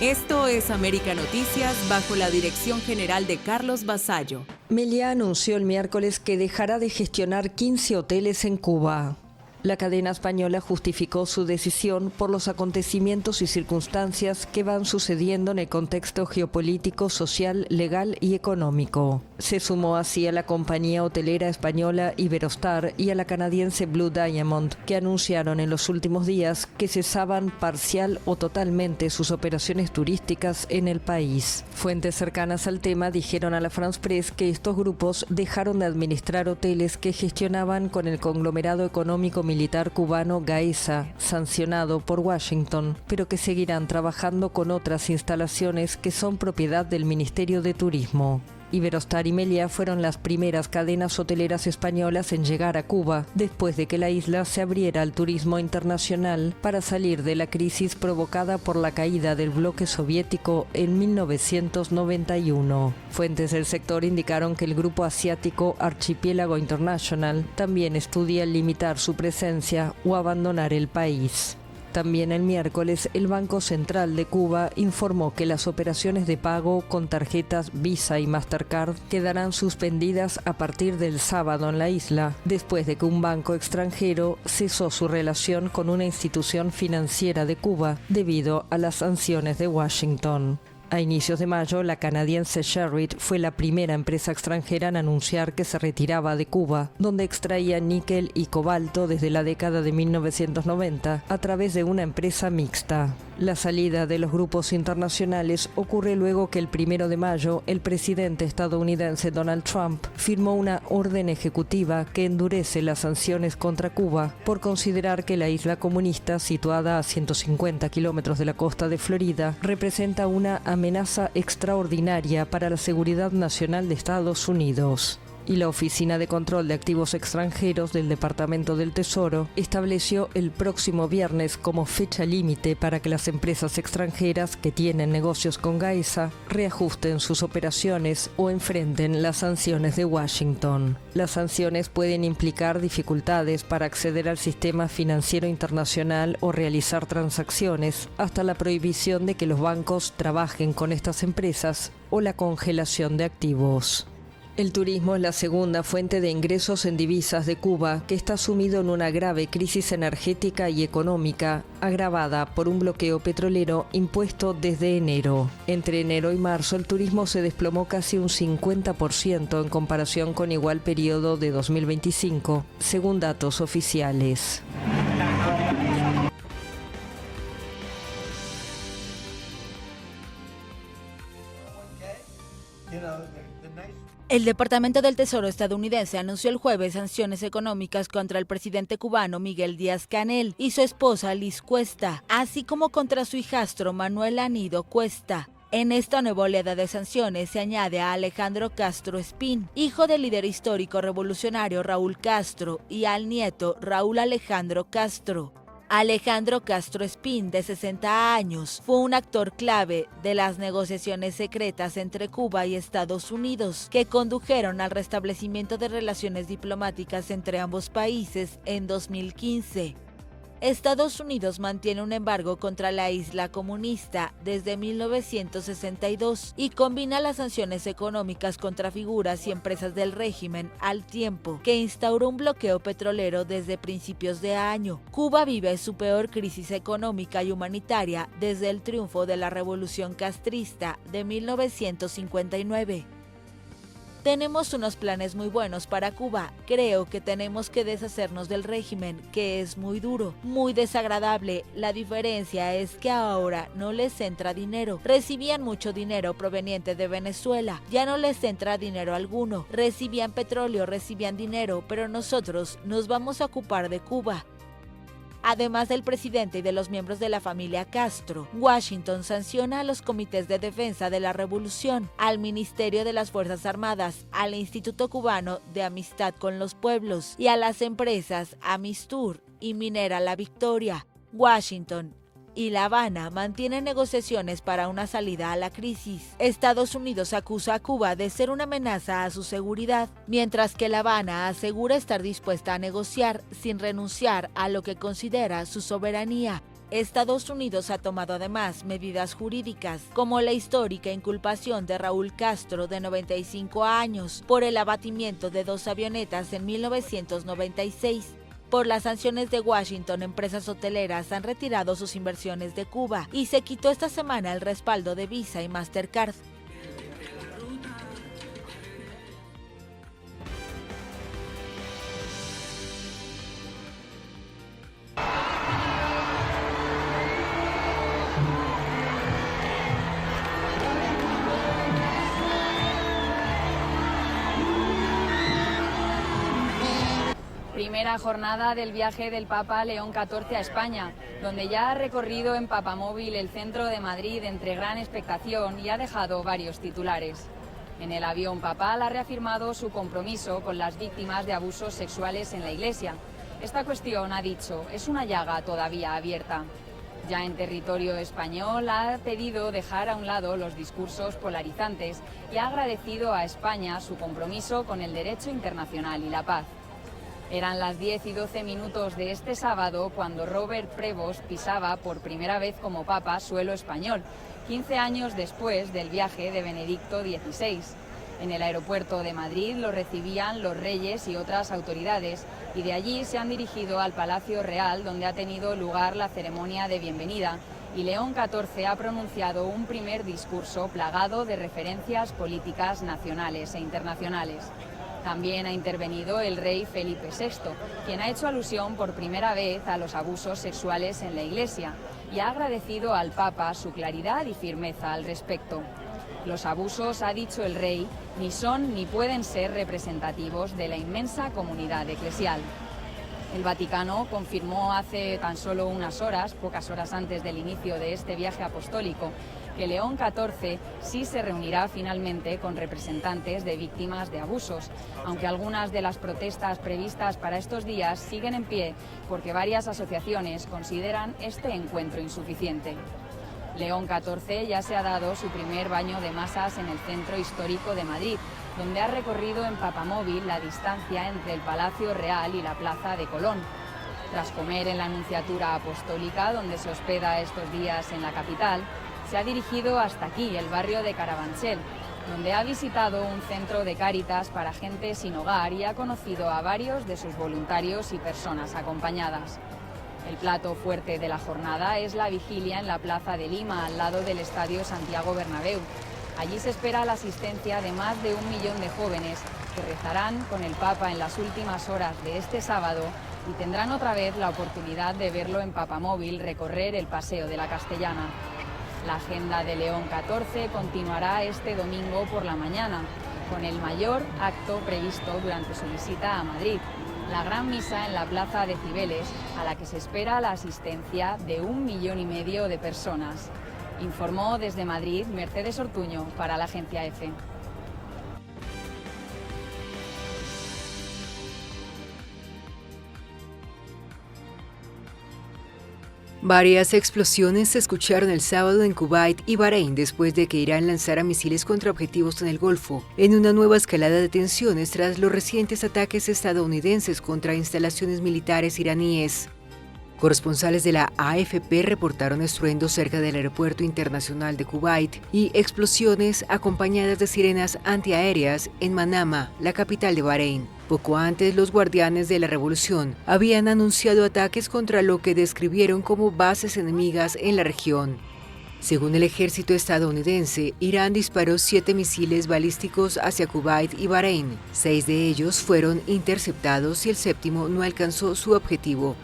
Esto es América Noticias bajo la dirección general de Carlos Vasallo. Meliá anunció el miércoles que dejará de gestionar 15 hoteles en Cuba. La cadena española justificó su decisión por los acontecimientos y circunstancias que van sucediendo en el contexto geopolítico, social, legal y económico. Se sumó así a la compañía hotelera española Iberostar y a la canadiense Blue Diamond, que anunciaron en los últimos días que cesaban parcial o totalmente sus operaciones turísticas en el país. Fuentes cercanas al tema dijeron a la France Press que estos grupos dejaron de administrar hoteles que gestionaban con el conglomerado económico militar cubano Gaesa, sancionado por Washington, pero que seguirán trabajando con otras instalaciones que son propiedad del Ministerio de Turismo. Iberostar y Meliá fueron las primeras cadenas hoteleras españolas en llegar a Cuba, después de que la isla se abriera al turismo internacional para salir de la crisis provocada por la caída del bloque soviético en 1991. Fuentes del sector indicaron que el grupo asiático Archipiélago International también estudia limitar su presencia o abandonar el país. También el miércoles, el Banco Central de Cuba informó que las operaciones de pago con tarjetas Visa y Mastercard quedarán suspendidas a partir del sábado en la isla, después de que un banco extranjero cesó su relación con una institución financiera de Cuba debido a las sanciones de Washington. A inicios de mayo, la canadiense Sherritt fue la primera empresa extranjera en anunciar que se retiraba de Cuba, donde extraía níquel y cobalto desde la década de 1990 a través de una empresa mixta. La salida de los grupos internacionales ocurre luego que el 1 de mayo el presidente estadounidense Donald Trump firmó una orden ejecutiva que endurece las sanciones contra Cuba por considerar que la isla comunista, situada a 150 kilómetros de la costa de Florida, representa una amenaza extraordinaria para la seguridad nacional de Estados Unidos. Y la Oficina de Control de Activos Extranjeros del Departamento del Tesoro estableció el próximo viernes como fecha límite para que las empresas extranjeras que tienen negocios con Gaesa reajusten sus operaciones o enfrenten las sanciones de Washington. Las sanciones pueden implicar dificultades para acceder al sistema financiero internacional o realizar transacciones, hasta la prohibición de que los bancos trabajen con estas empresas o la congelación de activos. El turismo es la segunda fuente de ingresos en divisas de Cuba, que está sumido en una grave crisis energética y económica, agravada por un bloqueo petrolero impuesto desde enero. Entre enero y marzo, el turismo se desplomó casi un 50% en comparación con igual periodo de 2025, según datos oficiales. El Departamento del Tesoro estadounidense anunció el jueves sanciones económicas contra el presidente cubano Miguel Díaz-Canel y su esposa Liz Cuesta, así como contra su hijastro Manuel Anido Cuesta. En esta nueva oleada de sanciones se añade a Alejandro Castro Espín, hijo del líder histórico revolucionario Raúl Castro, y al nieto Raúl Alejandro Castro. Alejandro Castro Espín, de 60 años, fue un actor clave de las negociaciones secretas entre Cuba y Estados Unidos, que condujeron al restablecimiento de relaciones diplomáticas entre ambos países en 2015. Estados Unidos mantiene un embargo contra la isla comunista desde 1962 y combina las sanciones económicas contra figuras y empresas del régimen al tiempo que instauró un bloqueo petrolero desde principios de año. Cuba vive su peor crisis económica y humanitaria desde el triunfo de la Revolución Castrista de 1959. Tenemos unos planes muy buenos para Cuba. Creo que tenemos que deshacernos del régimen, que es muy duro, muy desagradable. La diferencia es que ahora no les entra dinero. Recibían mucho dinero proveniente de Venezuela. Ya no les entra dinero alguno. Recibían petróleo, recibían dinero, pero nosotros nos vamos a ocupar de Cuba. Además del presidente y de los miembros de la familia Castro, Washington sanciona a los comités de defensa de la revolución, al Ministerio de las Fuerzas Armadas, al Instituto Cubano de Amistad con los Pueblos y a las empresas Amistur y Minera La Victoria. Washington y La Habana mantienen negociaciones para una salida a la crisis. Estados Unidos acusa a Cuba de ser una amenaza a su seguridad, mientras que La Habana asegura estar dispuesta a negociar sin renunciar a lo que considera su soberanía. Estados Unidos ha tomado además medidas jurídicas, como la histórica inculpación de Raúl Castro, de 95 años, por el abatimiento de 2 avionetas en 1996. Por las sanciones de Washington, empresas hoteleras han retirado sus inversiones de Cuba y se quitó esta semana el respaldo de Visa y Mastercard. Primera jornada del viaje del Papa León XIV a España, donde ya ha recorrido en papamóvil el centro de Madrid entre gran expectación y ha dejado varios titulares. En el avión papal ha reafirmado su compromiso con las víctimas de abusos sexuales en la Iglesia. Esta cuestión, ha dicho, es una llaga todavía abierta. Ya en territorio español ha pedido dejar a un lado los discursos polarizantes y ha agradecido a España su compromiso con el derecho internacional y la paz. Eran las 10 y 12 minutos de este sábado cuando Robert Prevost pisaba por primera vez como papa suelo español, 15 años después del viaje de Benedicto XVI. En el aeropuerto de Madrid lo recibían los reyes y otras autoridades y de allí se han dirigido al Palacio Real, donde ha tenido lugar la ceremonia de bienvenida, y León XIV ha pronunciado un primer discurso plagado de referencias políticas nacionales e internacionales. También ha intervenido el rey Felipe VI, quien ha hecho alusión por primera vez a los abusos sexuales en la Iglesia y ha agradecido al Papa su claridad y firmeza al respecto. Los abusos, ha dicho el rey, ni son ni pueden ser representativos de la inmensa comunidad eclesial. El Vaticano confirmó hace tan solo unas horas, pocas horas antes del inicio de este viaje apostólico, que León XIV sí se reunirá finalmente con representantes de víctimas de abusos, aunque algunas de las protestas previstas para estos días siguen en pie porque varias asociaciones consideran este encuentro insuficiente. León XIV ya se ha dado su primer baño de masas en el centro histórico de Madrid, donde ha recorrido en papamóvil la distancia entre el Palacio Real y la Plaza de Colón. Tras comer en la Nunciatura Apostólica, donde se hospeda estos días en la capital, se ha dirigido hasta aquí, el barrio de Carabanchel, donde ha visitado un centro de Cáritas para gente sin hogar y ha conocido a varios de sus voluntarios y personas acompañadas. El plato fuerte de la jornada es la vigilia en la Plaza de Lima, al lado del Estadio Santiago Bernabéu. Allí se espera la asistencia de más de 1 millón de jóvenes que rezarán con el Papa en las últimas horas de este sábado y tendrán otra vez la oportunidad de verlo en papamóvil recorrer el Paseo de la Castellana. La agenda de León XIV continuará este domingo por la mañana, con el mayor acto previsto durante su visita a Madrid, la gran misa en la Plaza de Cibeles, a la que se espera la asistencia de 1,5 millones de personas. Informó desde Madrid Mercedes Ortuño para la agencia EFE. Varias explosiones se escucharon el sábado en Kuwait y Bahrein después de que Irán lanzara misiles contra objetivos en el Golfo, en una nueva escalada de tensiones tras los recientes ataques estadounidenses contra instalaciones militares iraníes. Corresponsales de la AFP reportaron estruendos cerca del aeropuerto internacional de Kuwait y explosiones acompañadas de sirenas antiaéreas en Manama, la capital de Bahrein. Poco antes, los guardianes de la revolución habían anunciado ataques contra lo que describieron como bases enemigas en la región. Según el ejército estadounidense, Irán disparó 7 misiles balísticos hacia Kuwait y Bahrein. 6 de ellos fueron interceptados y el 7º no alcanzó su objetivo.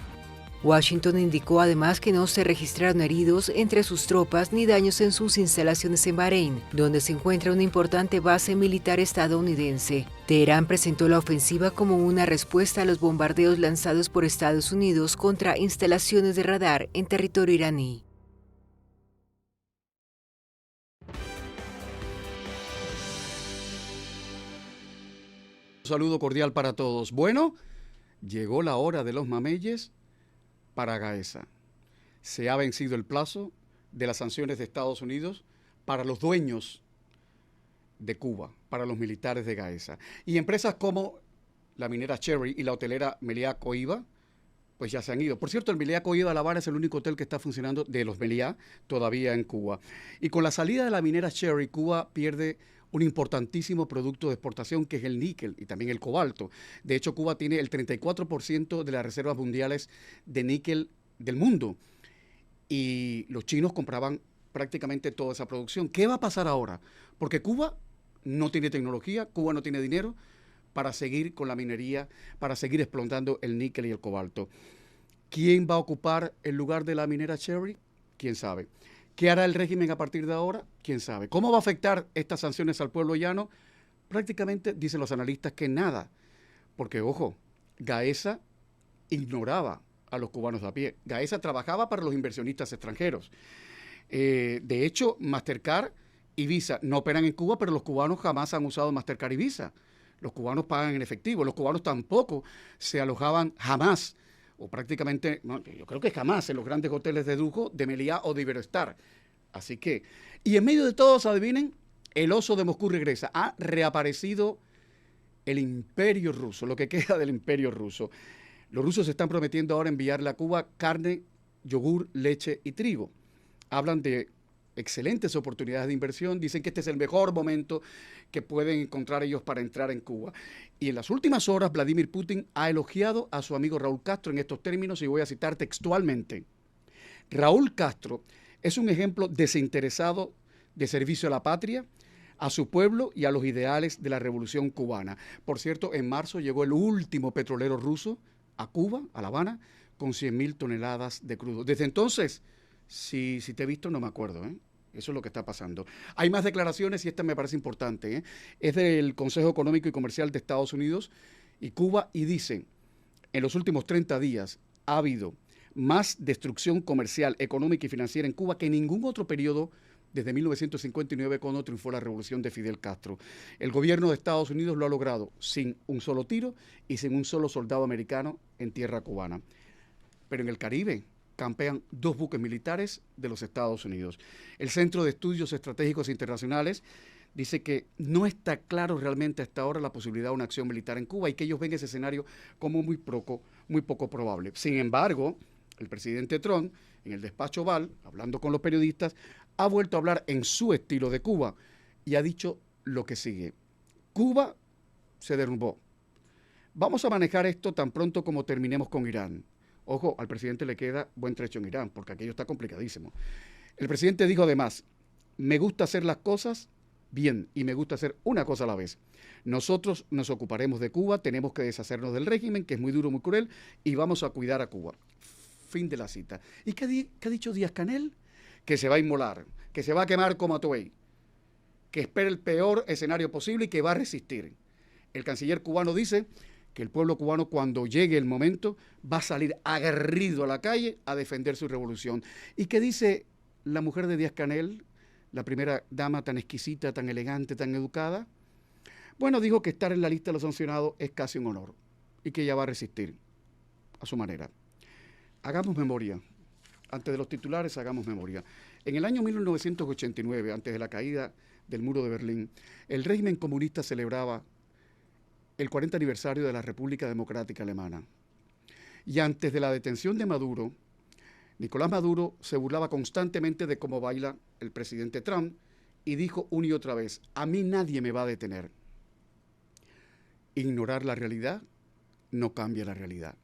Washington indicó además que no se registraron heridos entre sus tropas ni daños en sus instalaciones en Bahrein, donde se encuentra una importante base militar estadounidense. Teherán presentó la ofensiva como una respuesta a los bombardeos lanzados por Estados Unidos contra instalaciones de radar en territorio iraní. Un saludo cordial para todos. Bueno, llegó la hora de los mameyes para Gaesa. Se ha vencido el plazo de las sanciones de Estados Unidos para los dueños de Cuba, para los militares de Gaesa. Y empresas como la minera Cherry y la hotelera Meliá Coiba pues ya se han ido. Por cierto, el Meliá Coyo de La Habana es el único hotel que está funcionando de los Meliá todavía en Cuba. Y con la salida de la minera Cherry, Cuba pierde un importantísimo producto de exportación que es el níquel y también el cobalto. De hecho, Cuba tiene el 34% de las reservas mundiales de níquel del mundo. Y los chinos compraban prácticamente toda esa producción. ¿Qué va a pasar ahora? Porque Cuba no tiene tecnología, Cuba no tiene dinero para seguir con la minería, para seguir explotando el níquel y el cobalto. ¿Quién va a ocupar el lugar de la minera Cherry? ¿Quién sabe? ¿Qué hará el régimen a partir de ahora? ¿Quién sabe? ¿Cómo va a afectar estas sanciones al pueblo llano? Prácticamente dicen los analistas que nada, porque ojo, Gaesa ignoraba a los cubanos de a pie. Gaesa trabajaba para los inversionistas extranjeros. De hecho, Mastercard y Visa no operan en Cuba, pero los cubanos jamás han usado Mastercard y Visa. Los cubanos pagan en efectivo, los cubanos tampoco se alojaban jamás, o prácticamente, no, yo creo que jamás, en los grandes hoteles de lujo de Meliá o de Iberostar. Así que, y en medio de todos, adivinen, el oso de Moscú regresa. Ha reaparecido el imperio ruso, lo que queda del imperio ruso. Los rusos están prometiendo ahora enviarle a Cuba carne, yogur, leche y trigo. Hablan de excelentes oportunidades de inversión, dicen que este es el mejor momento que pueden encontrar ellos para entrar en Cuba. Y en las últimas horas, Vladimir Putin ha elogiado a su amigo Raúl Castro en estos términos, y voy a citar textualmente. Raúl Castro es un ejemplo desinteresado de servicio a la patria, a su pueblo y a los ideales de la revolución cubana. Por cierto, en marzo llegó el último petrolero ruso a Cuba, a La Habana, con 100.000 toneladas de crudo. Desde entonces, si te he visto, no me acuerdo, ¿eh? Eso es lo que está pasando. Hay más declaraciones y esta me parece importante, ¿eh? Es del Consejo Económico y Comercial de Estados Unidos y Cuba, y dice, en los últimos 30 días ha habido más destrucción comercial, económica y financiera en Cuba que en ningún otro periodo desde 1959, cuando triunfó la revolución de Fidel Castro. El gobierno de Estados Unidos lo ha logrado sin un solo tiro y sin un solo soldado americano en tierra cubana. Pero en el Caribe campean 2 buques militares de los Estados Unidos. El Centro de Estudios Estratégicos Internacionales dice que no está claro realmente hasta ahora la posibilidad de una acción militar en Cuba y que ellos ven ese escenario como muy poco probable. Sin embargo, el presidente Trump, en el despacho Oval, hablando con los periodistas, ha vuelto a hablar en su estilo de Cuba y ha dicho lo que sigue. Cuba se derrumbó. Vamos a manejar esto tan pronto como terminemos con Irán. Ojo, al presidente le queda buen trecho en Irán, porque aquello está complicadísimo. El presidente dijo además, me gusta hacer las cosas bien y me gusta hacer una cosa a la vez. Nosotros nos ocuparemos de Cuba, tenemos que deshacernos del régimen, que es muy duro, muy cruel, y vamos a cuidar a Cuba. Fin de la cita. ¿Y qué ha dicho Díaz-Canel? Que se va a inmolar, que se va a quemar como Atuey, que espera el peor escenario posible y que va a resistir. El canciller cubano dice que el pueblo cubano, cuando llegue el momento, va a salir aguerrido a la calle a defender su revolución. ¿Y qué dice la mujer de Díaz-Canel, la primera dama tan exquisita, tan elegante, tan educada? Bueno, dijo que estar en la lista de los sancionados es casi un honor y que ella va a resistir a su manera. Hagamos memoria. Antes de los titulares, hagamos memoria. En el año 1989, antes de la caída del muro de Berlín, el régimen comunista celebraba el 40 aniversario de la República Democrática Alemana. Y antes de la detención de Maduro, Nicolás Maduro se burlaba constantemente de cómo baila el presidente Trump y dijo una y otra vez, a mí nadie me va a detener. Ignorar la realidad no cambia la realidad.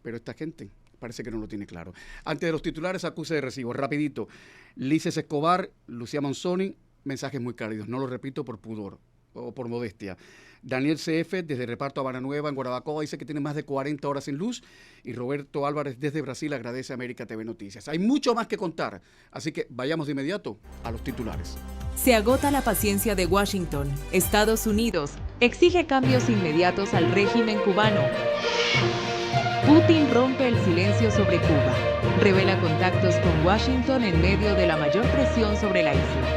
Pero esta gente parece que no lo tiene claro. Antes de los titulares, acuse de recibo. Rapidito. Lices Escobar, Lucía Monzoni, mensajes muy cálidos. No lo repito por pudor o por modestia. Daniel CF, desde Reparto Habana Nueva, en Guarabacoa, dice que tiene más de 40 horas sin luz. Y Roberto Álvarez, desde Brasil, agradece a América TV Noticias. Hay mucho más que contar, así que vayamos de inmediato a los titulares. Se agota la paciencia de Washington. Estados Unidos exige cambios inmediatos al régimen cubano. Putin rompe el silencio sobre Cuba. Revela contactos con Washington en medio de la mayor presión sobre la isla.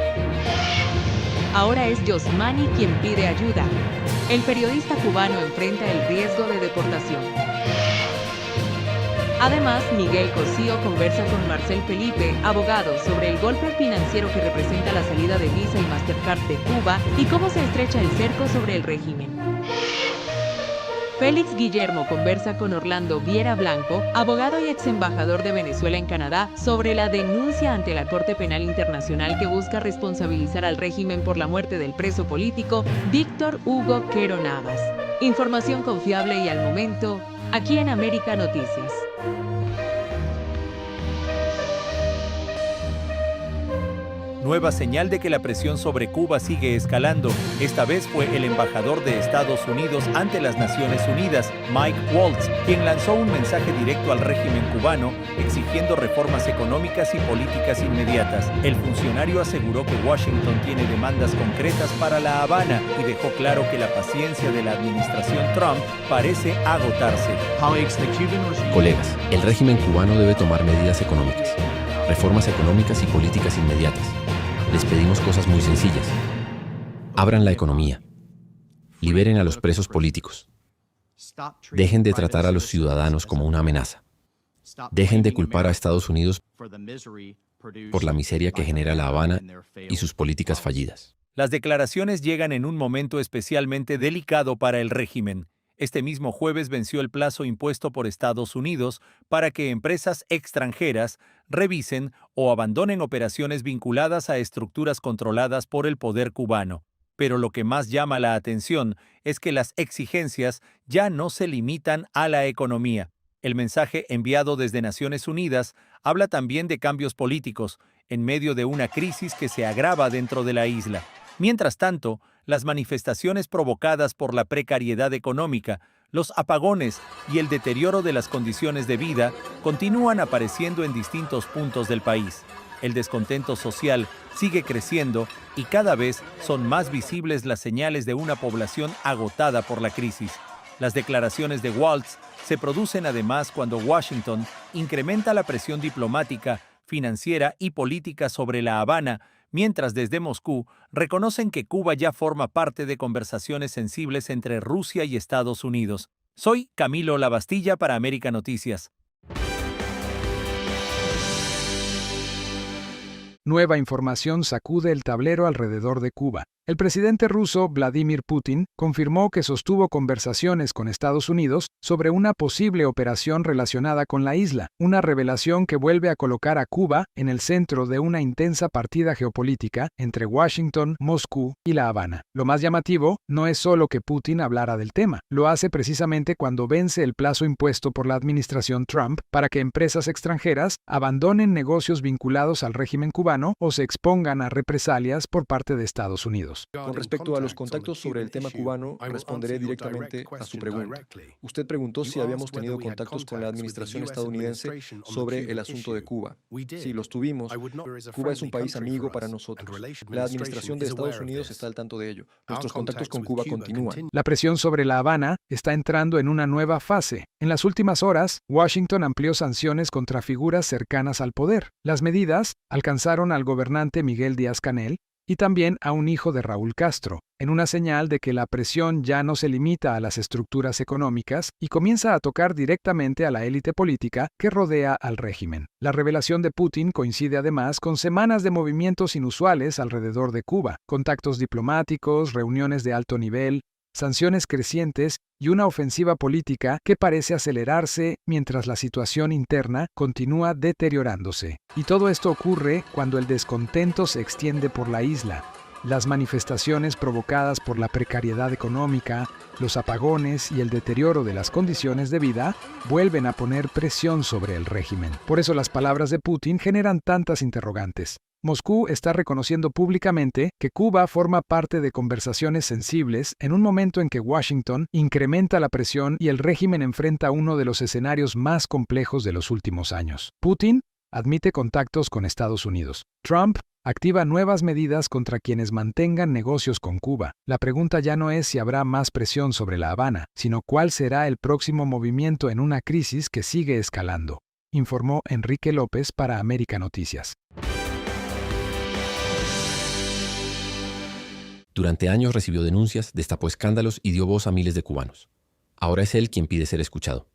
Ahora es Yosmani quien pide ayuda. El periodista cubano enfrenta el riesgo de deportación. Además, Miguel Cosío conversa con Marcel Felipe, abogado, sobre el golpe financiero que representa la salida de Visa y Mastercard de Cuba y cómo se estrecha el cerco sobre el régimen. Félix Guillermo conversa con Orlando Viera Blanco, abogado y ex embajador de Venezuela en Canadá, sobre la denuncia ante la Corte Penal Internacional que busca responsabilizar al régimen por la muerte del preso político Víctor Hugo Quero Navas. Información confiable y al momento, aquí en América Noticias. Nueva señal de que la presión sobre Cuba sigue escalando. Esta vez fue el embajador de Estados Unidos ante las Naciones Unidas, Mike Waltz, quien lanzó un mensaje directo al régimen cubano exigiendo reformas económicas y políticas inmediatas. El funcionario aseguró que Washington tiene demandas concretas para La Habana y dejó claro que la paciencia de la administración Trump parece agotarse. Colegas, el régimen cubano debe tomar medidas económicas, reformas económicas y políticas inmediatas. Les pedimos cosas muy sencillas. Abran la economía. Liberen a los presos políticos. Dejen de tratar a los ciudadanos como una amenaza. Dejen de culpar a Estados Unidos por la miseria que genera La Habana y sus políticas fallidas. Las declaraciones llegan en un momento especialmente delicado para el régimen. Este mismo jueves venció el plazo impuesto por Estados Unidos para que empresas extranjeras revisen o abandonen operaciones vinculadas a estructuras controladas por el poder cubano. Pero lo que más llama la atención es que las exigencias ya no se limitan a la economía. El mensaje enviado desde Naciones Unidas habla también de cambios políticos, en medio de una crisis que se agrava dentro de la isla. Mientras tanto, las manifestaciones provocadas por la precariedad económica, los apagones y el deterioro de las condiciones de vida continúan apareciendo en distintos puntos del país. El descontento social sigue creciendo y cada vez son más visibles las señales de una población agotada por la crisis. Las declaraciones de Waltz se producen además cuando Washington incrementa la presión diplomática, financiera y política sobre La Habana, mientras desde Moscú reconocen que Cuba ya forma parte de conversaciones sensibles entre Rusia y Estados Unidos. Soy Camilo Lavastilla para América Noticias. Nueva información sacude el tablero alrededor de Cuba. El presidente ruso Vladimir Putin confirmó que sostuvo conversaciones con Estados Unidos sobre una posible operación relacionada con la isla, una revelación que vuelve a colocar a Cuba en el centro de una intensa partida geopolítica entre Washington, Moscú y La Habana. Lo más llamativo no es solo que Putin hablara del tema, lo hace precisamente cuando vence el plazo impuesto por la administración Trump para que empresas extranjeras abandonen negocios vinculados al régimen cubano o se expongan a represalias por parte de Estados Unidos. Con respecto a los contactos sobre el tema cubano, responderé directamente a su pregunta. Usted preguntó si habíamos tenido contactos con la administración estadounidense sobre el asunto de Cuba. Sí, los tuvimos. Cuba es un país amigo para nosotros. La administración de Estados Unidos está al tanto de ello. Nuestros contactos con Cuba continúan. La presión sobre La Habana está entrando en una nueva fase. En las últimas horas, Washington amplió sanciones contra figuras cercanas al poder. Las medidas alcanzaron al gobernante Miguel Díaz-Canel y también a un hijo de Raúl Castro, en una señal de que la presión ya no se limita a las estructuras económicas y comienza a tocar directamente a la élite política que rodea al régimen. La revelación de Putin coincide además con semanas de movimientos inusuales alrededor de Cuba, contactos diplomáticos, reuniones de alto nivel, sanciones crecientes y una ofensiva política que parece acelerarse mientras la situación interna continúa deteriorándose. Y todo esto ocurre cuando el descontento se extiende por la isla. Las manifestaciones provocadas por la precariedad económica, los apagones y el deterioro de las condiciones de vida vuelven a poner presión sobre el régimen. Por eso las palabras de Putin generan tantas interrogantes. Moscú está reconociendo públicamente que Cuba forma parte de conversaciones sensibles en un momento en que Washington incrementa la presión y el régimen enfrenta uno de los escenarios más complejos de los últimos años. Putin admite contactos con Estados Unidos. Trump activa nuevas medidas contra quienes mantengan negocios con Cuba. La pregunta ya no es si habrá más presión sobre La Habana, sino cuál será el próximo movimiento en una crisis que sigue escalando, informó Enrique López para América Noticias. Durante años recibió denuncias, destapó escándalos y dio voz a miles de cubanos. Ahora es él quien pide ser escuchado.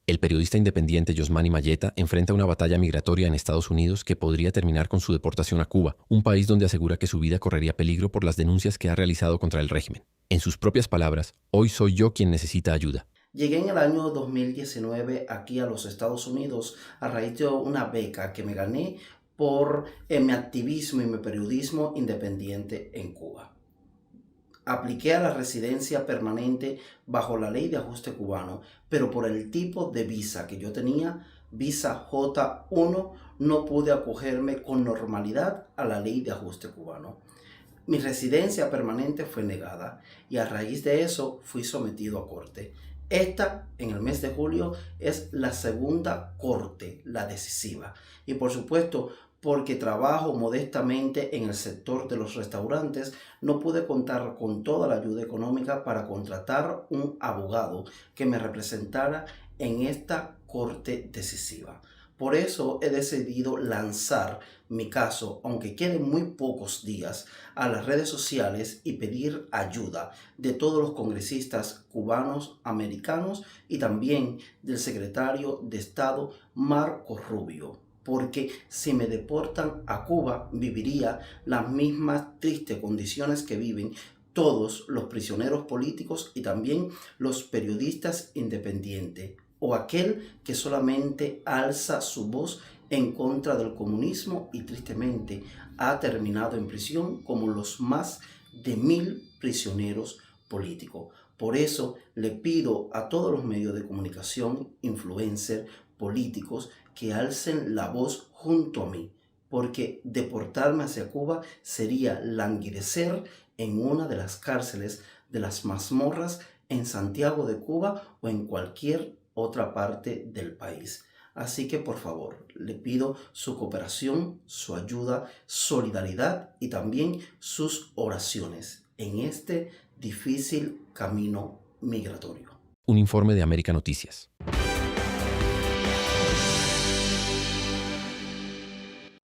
El periodista independiente Yosmany Mayeta enfrenta una batalla migratoria en Estados Unidos que podría terminar con su deportación a Cuba, un país donde asegura que su vida correría peligro por las denuncias que ha realizado contra el régimen. En sus propias palabras, hoy soy yo quien necesita ayuda. Llegué en el año 2019 aquí a los Estados Unidos a raíz de una beca que me gané por mi activismo y mi periodismo independiente en Cuba. Apliqué a la residencia permanente bajo la ley de ajuste cubano, pero por el tipo de visa que yo tenía, visa J1, no pude acogerme con normalidad a la ley de ajuste cubano. Mi residencia permanente fue negada y a raíz de eso fui sometido a corte. Esta, en el mes de julio, es la segunda corte, la decisiva. Y por supuesto, porque trabajo modestamente en el sector de los restaurantes, no pude contar con toda la ayuda económica para contratar un abogado que me representara en esta corte decisiva. Por eso he decidido lanzar mi caso, aunque queden muy pocos días, a las redes sociales y pedir ayuda de todos los congresistas cubanos, americanos y también del secretario de Estado Marco Rubio. Porque si me deportan a Cuba, viviría las mismas tristes condiciones que viven todos los prisioneros políticos y también los periodistas independientes, o aquel que solamente alza su voz en contra del comunismo y tristemente ha terminado en prisión como los más de 1000 prisioneros políticos. Por eso le pido a todos los medios de comunicación, influencers, políticos, que alcen la voz junto a mí, porque deportarme hacia Cuba sería languidecer en una de las cárceles de las mazmorras en Santiago de Cuba o en cualquier otra parte del país. Así que por favor, le pido su cooperación, su ayuda, solidaridad y también sus oraciones en este difícil camino migratorio. Un informe de América Noticias.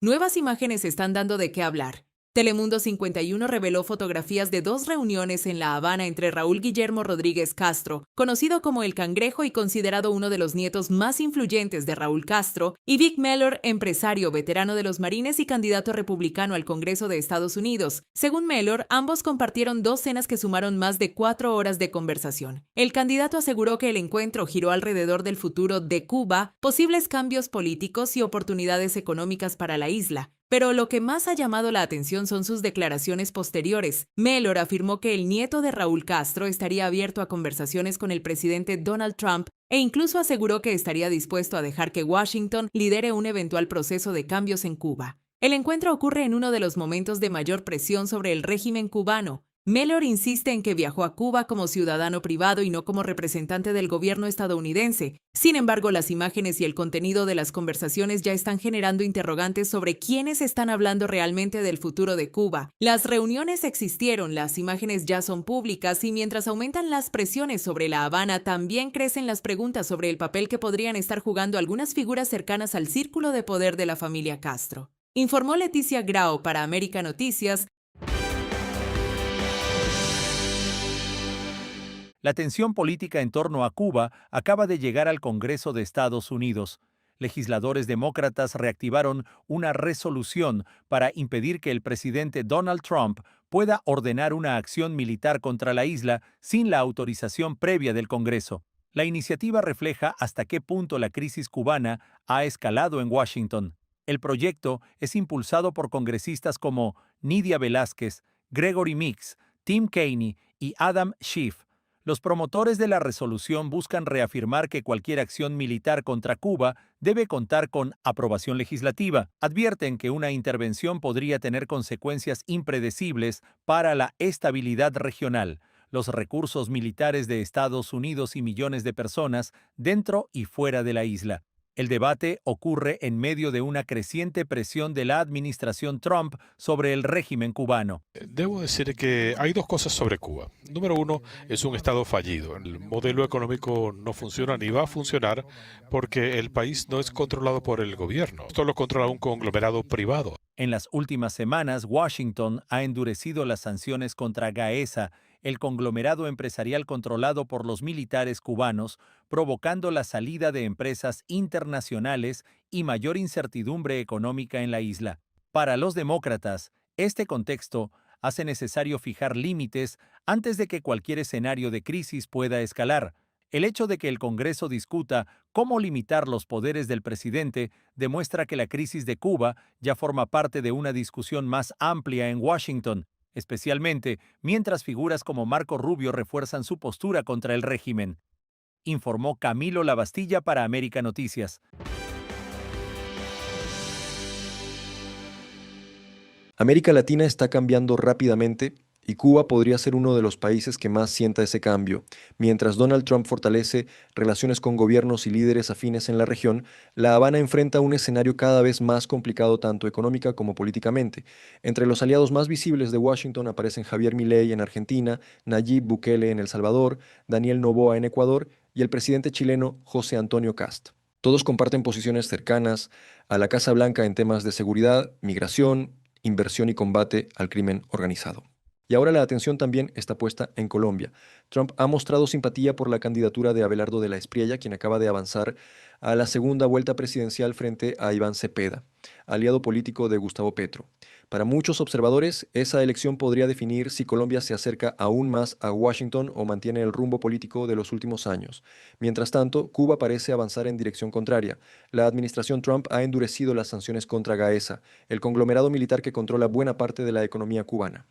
Nuevas imágenes están dando de qué hablar. Telemundo 51 reveló fotografías de 2 reuniones en La Habana entre Raúl Guillermo Rodríguez Castro, conocido como El Cangrejo y considerado uno de los nietos más influyentes de Raúl Castro, y Vic Mellor, empresario, veterano de los Marines y candidato republicano al Congreso de Estados Unidos. Según Mellor, ambos compartieron 2 cenas que sumaron más de 4 horas de conversación. El candidato aseguró que el encuentro giró alrededor del futuro de Cuba, posibles cambios políticos y oportunidades económicas para la isla. Pero lo que más ha llamado la atención son sus declaraciones posteriores. Mellor afirmó que el nieto de Raúl Castro estaría abierto a conversaciones con el presidente Donald Trump e incluso aseguró que estaría dispuesto a dejar que Washington lidere un eventual proceso de cambios en Cuba. El encuentro ocurre en uno de los momentos de mayor presión sobre el régimen cubano. Mellor insiste en que viajó a Cuba como ciudadano privado y no como representante del gobierno estadounidense. Sin embargo, las imágenes y el contenido de las conversaciones ya están generando interrogantes sobre quiénes están hablando realmente del futuro de Cuba. Las reuniones existieron, las imágenes ya son públicas y mientras aumentan las presiones sobre La Habana, también crecen las preguntas sobre el papel que podrían estar jugando algunas figuras cercanas al círculo de poder de la familia Castro. Informó Leticia Grau para América Noticias. La tensión política en torno a Cuba acaba de llegar al Congreso de Estados Unidos. Legisladores demócratas reactivaron una resolución para impedir que el presidente Donald Trump pueda ordenar una acción militar contra la isla sin la autorización previa del Congreso. La iniciativa refleja hasta qué punto la crisis cubana ha escalado en Washington. El proyecto es impulsado por congresistas como Nydia Velázquez, Gregory Meeks, Tim Kaine y Adam Schiff. Los promotores de la resolución buscan reafirmar que cualquier acción militar contra Cuba debe contar con aprobación legislativa. Advierten que una intervención podría tener consecuencias impredecibles para la estabilidad regional, los recursos militares de Estados Unidos y millones de personas dentro y fuera de la isla. El debate ocurre en medio de una creciente presión de la administración Trump sobre el régimen cubano. Debo decir que hay 2 cosas sobre Cuba. Número 1, es un estado fallido. El modelo económico no funciona ni va a funcionar porque el país no es controlado por el gobierno. Esto lo controla un conglomerado privado. En las últimas semanas, Washington ha endurecido las sanciones contra Gaesa, el conglomerado empresarial controlado por los militares cubanos, provocando la salida de empresas internacionales y mayor incertidumbre económica en la isla. Para los demócratas, este contexto hace necesario fijar límites antes de que cualquier escenario de crisis pueda escalar. El hecho de que el Congreso discuta cómo limitar los poderes del presidente demuestra que la crisis de Cuba ya forma parte de una discusión más amplia en Washington, especialmente mientras figuras como Marco Rubio refuerzan su postura contra el régimen. Informó Camilo Lavastilla para América Noticias. América Latina está cambiando rápidamente y Cuba podría ser uno de los países que más sienta ese cambio. Mientras Donald Trump fortalece relaciones con gobiernos y líderes afines en la región, La Habana enfrenta un escenario cada vez más complicado tanto económica como políticamente. Entre los aliados más visibles de Washington aparecen Javier Milei en Argentina, Nayib Bukele en El Salvador, Daniel Noboa en Ecuador y el presidente chileno José Antonio Kast. Todos comparten posiciones cercanas a la Casa Blanca en temas de seguridad, migración, inversión y combate al crimen organizado. Y ahora la atención también está puesta en Colombia. Trump ha mostrado simpatía por la candidatura de Abelardo de la Espriella, quien acaba de avanzar a la segunda vuelta presidencial frente a Iván Cepeda, aliado político de Gustavo Petro. Para muchos observadores, esa elección podría definir si Colombia se acerca aún más a Washington o mantiene el rumbo político de los últimos años. Mientras tanto, Cuba parece avanzar en dirección contraria. La administración Trump ha endurecido las sanciones contra Gaesa, el conglomerado militar que controla buena parte de la economía cubana.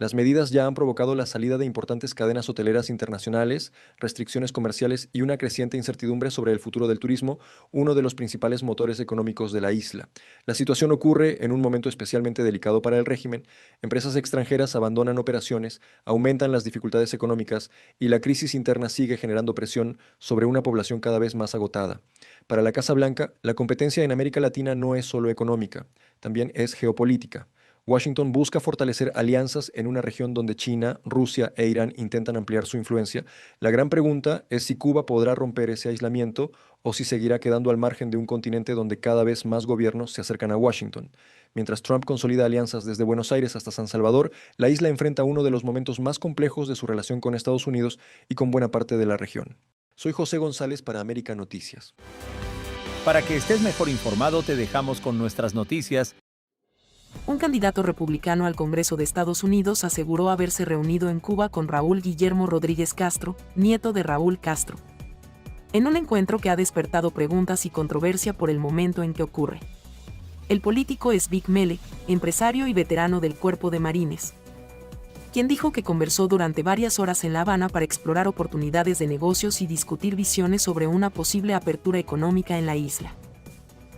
Las medidas ya han provocado la salida de importantes cadenas hoteleras internacionales, restricciones comerciales y una creciente incertidumbre sobre el futuro del turismo, uno de los principales motores económicos de la isla. La situación ocurre en un momento especialmente delicado para el régimen. Empresas extranjeras abandonan operaciones, aumentan las dificultades económicas y la crisis interna sigue generando presión sobre una población cada vez más agotada. Para la Casa Blanca, la competencia en América Latina no es solo económica, también es geopolítica. Washington busca fortalecer alianzas en una región donde China, Rusia e Irán intentan ampliar su influencia. La gran pregunta es si Cuba podrá romper ese aislamiento o si seguirá quedando al margen de un continente donde cada vez más gobiernos se acercan a Washington. Mientras Trump consolida alianzas desde Buenos Aires hasta San Salvador, la isla enfrenta uno de los momentos más complejos de su relación con Estados Unidos y con buena parte de la región. Soy José González para América Noticias. Para que estés mejor informado, te dejamos con nuestras noticias. Un candidato republicano al Congreso de Estados Unidos aseguró haberse reunido en Cuba con Raúl Guillermo Rodríguez Castro, nieto de Raúl Castro, en un encuentro que ha despertado preguntas y controversia por el momento en que ocurre. El político es Vic Mele, empresario y veterano del Cuerpo de Marines, quien dijo que conversó durante varias horas en La Habana para explorar oportunidades de negocios y discutir visiones sobre una posible apertura económica en la isla.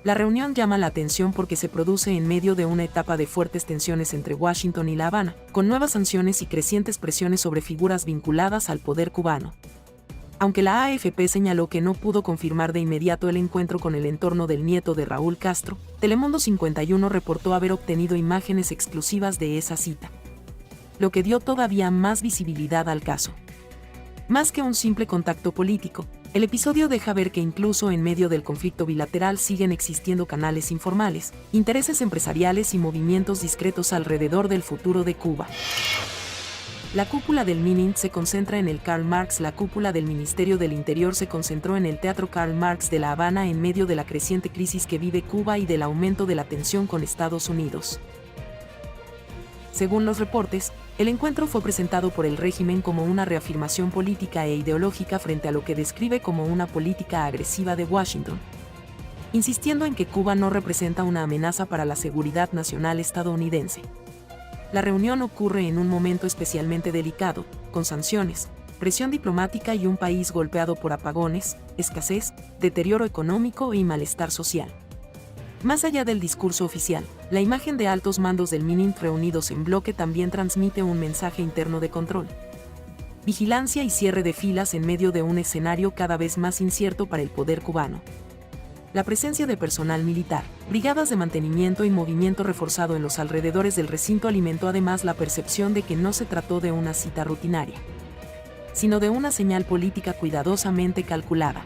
La reunión llama la atención porque se produce en medio de una etapa de fuertes tensiones entre Washington y La Habana, con nuevas sanciones y crecientes presiones sobre figuras vinculadas al poder cubano. Aunque la AFP señaló que no pudo confirmar de inmediato el encuentro con el entorno del nieto de Raúl Castro, Telemundo 51 reportó haber obtenido imágenes exclusivas de esa cita, lo que dio todavía más visibilidad al caso. Más que un simple contacto político, el episodio deja ver que incluso en medio del conflicto bilateral siguen existiendo canales informales, intereses empresariales y movimientos discretos alrededor del futuro de Cuba. La cúpula del MININT se concentra en el Karl Marx. La cúpula del Ministerio del Interior se concentró en el Teatro Karl Marx de La Habana en medio de la creciente crisis que vive Cuba y del aumento de la tensión con Estados Unidos. Según los reportes, el encuentro fue presentado por el régimen como una reafirmación política e ideológica frente a lo que describe como una política agresiva de Washington, insistiendo en que Cuba no representa una amenaza para la seguridad nacional estadounidense. La reunión ocurre en un momento especialmente delicado, con sanciones, presión diplomática y un país golpeado por apagones, escasez, deterioro económico y malestar social. Más allá del discurso oficial, la imagen de altos mandos del MININT reunidos en bloque también transmite un mensaje interno de control, vigilancia y cierre de filas en medio de un escenario cada vez más incierto para el poder cubano. La presencia de personal militar, brigadas de mantenimiento y movimiento reforzado en los alrededores del recinto alimentó además la percepción de que no se trató de una cita rutinaria, sino de una señal política cuidadosamente calculada.